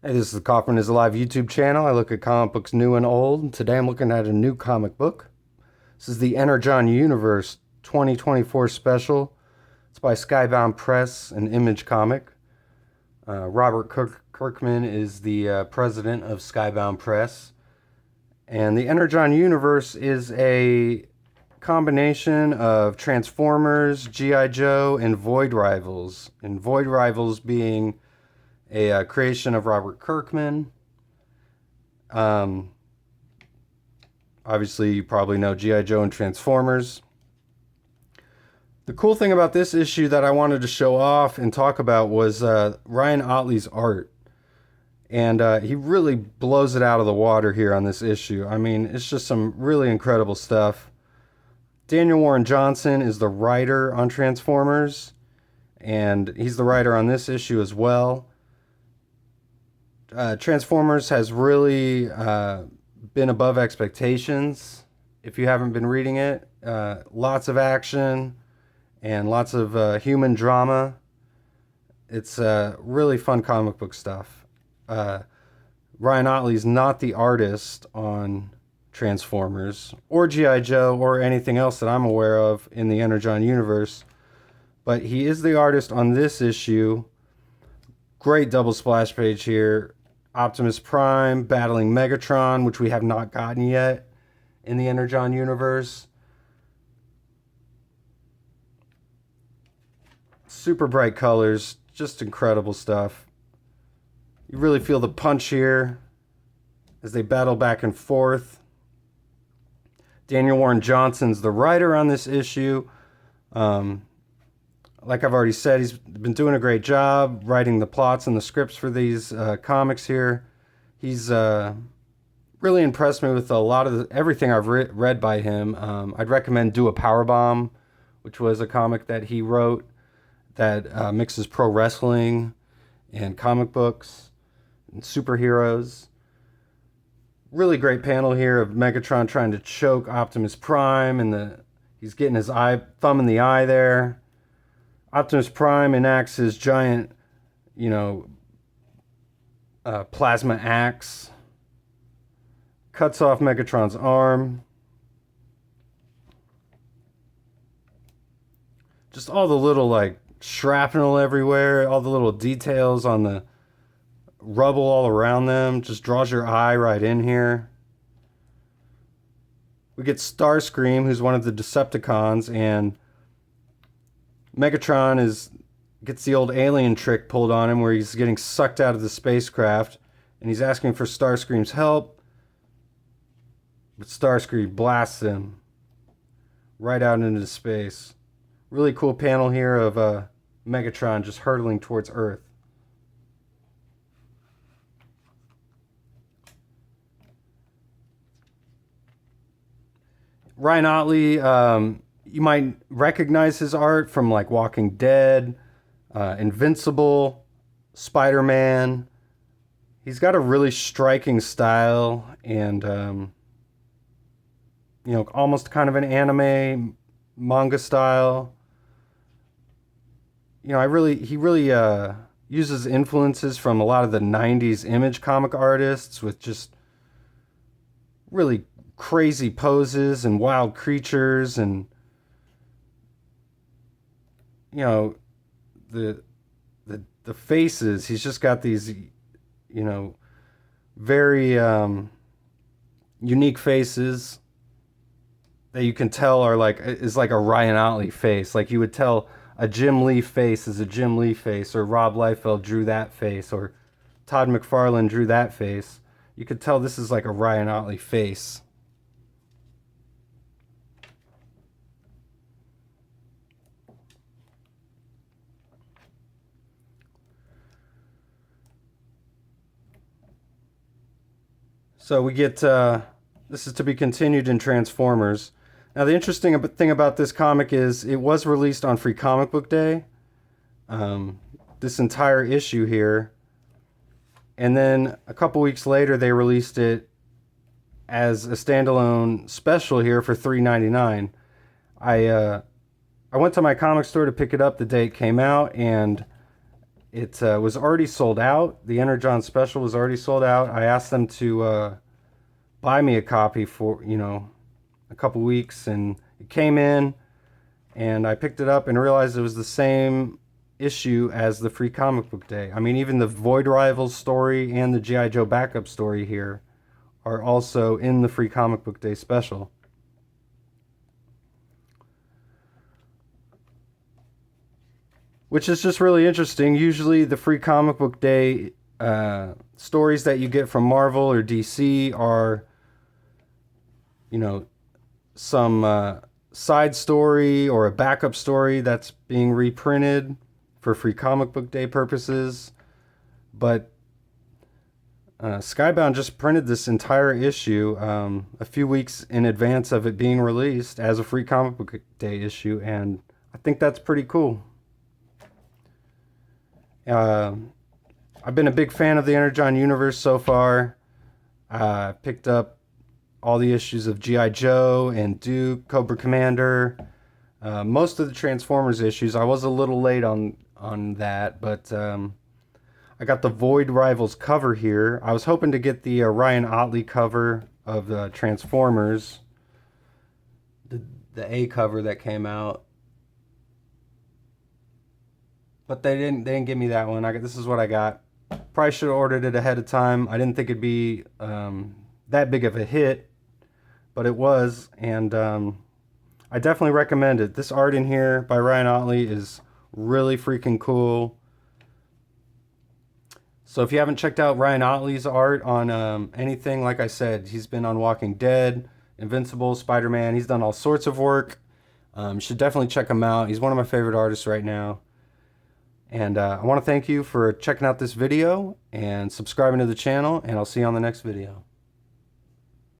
Hey, this is the Kaufman is Alive YouTube channel. I look at comic books new and old. Today I'm looking at a new comic book. This is the Energon Universe 2024 special. It's by Skybound Press, an Image comic. Robert Kirkman is the president of Skybound Press. And the Energon Universe is a combination of Transformers, G.I. Joe, and Void Rivals. And Void Rivals being a creation of Robert Kirkman. Um, Obviously, you probably know G.I. Joe and Transformers. The cool thing about this issue that I wanted to show off and talk about was Ryan Ottley's art. And he really blows it out of the water here on this issue. I mean, it's just some really incredible stuff. Daniel Warren Johnson is the writer on Transformers, and he's the writer on this issue as well. Transformers has really been above expectations. If you haven't been reading it, lots of action and lots of human drama. It's really fun comic book stuff. Ryan Ottley's not the artist on Transformers or G.I. Joe or anything else that I'm aware of in the Energon universe, but he is the artist on this issue. Great double splash page here. Optimus Prime battling Megatron, which we have not gotten yet in the Energon universe. Super bright colors, just incredible stuff. You really feel the punch here as they battle back and forth. Daniel Warren Johnson's the writer on this issue. Like I've already said, he's been doing a great job writing the plots and the scripts for these comics here. He's really impressed me with a lot of everything I've read by him. I'd recommend Do a Powerbomb, which was a comic that he wrote that mixes pro wrestling and comic books and superheroes. Really great panel here of Megatron trying to choke Optimus Prime, and he's getting his thumb in the eye there. Optimus Prime enacts his giant, plasma axe, cuts off Megatron's arm. Just all the little shrapnel everywhere, all the little details on the rubble all around them, just draws your eye right in here. We get Starscream, who's one of the Decepticons, and Megatron gets the old alien trick pulled on him where he's getting sucked out of the spacecraft and he's asking for Starscream's help, but Starscream blasts him right out into space. Really cool panel here of Megatron just hurtling towards Earth. Ryan Ottley, you might recognize his art from Walking Dead, Invincible, Spider-Man. He's got a really striking style and, almost kind of an anime manga style. He really uses influences from a lot of the 90s Image comic artists with just really crazy poses and wild creatures, and the faces. He's just got these very unique faces that you can tell is like a Ryan Ottley face. Like you would tell a Jim Lee face is a Jim Lee face, or Rob Liefeld drew that face, or Todd McFarlane drew that face. You could tell this is like a Ryan Ottley face. So we get, this is to be continued in Transformers. Now the interesting thing about this comic is it was released on Free Comic Book Day, this entire issue here. And then a couple weeks later they released it as a standalone special here for $3.99. I went to my comic store to pick it up the day it came out, and It was already sold out. The Energon special was already sold out. I asked them to buy me a copy for, a couple weeks, and it came in, and I picked it up and realized it was the same issue as the Free Comic Book Day. I mean, even the Void Rivals story and the G.I. Joe backup story here are also in the Free Comic Book Day special. Which is just really interesting. Usually the Free Comic Book Day stories that you get from Marvel or DC are, some side story or a backup story that's being reprinted for Free Comic Book Day purposes. But Skybound just printed this entire issue a few weeks in advance of it being released as a Free Comic Book Day issue, and I think that's pretty cool. I've been a big fan of the Energon universe so far. Picked up all the issues of G.I. Joe and Duke, Cobra Commander, most of the Transformers issues. I was a little late on that, but I got the Void Rivals cover here. I was hoping to get the Ryan Ottley cover of the Transformers, the A cover that came out. But they didn't give me that one. This is what I got. Probably should have ordered it ahead of time. I didn't think it'd be that big of a hit, but it was, and I definitely recommend it. This art in here by Ryan Ottley is really freaking cool. So if you haven't checked out Ryan Ottley's art on anything, like I said, he's been on Walking Dead, Invincible, Spider-Man. He's done all sorts of work. You should definitely check him out. He's one of my favorite artists right now. And I want to thank you for checking out this video and subscribing to the channel, and I'll see you on the next video.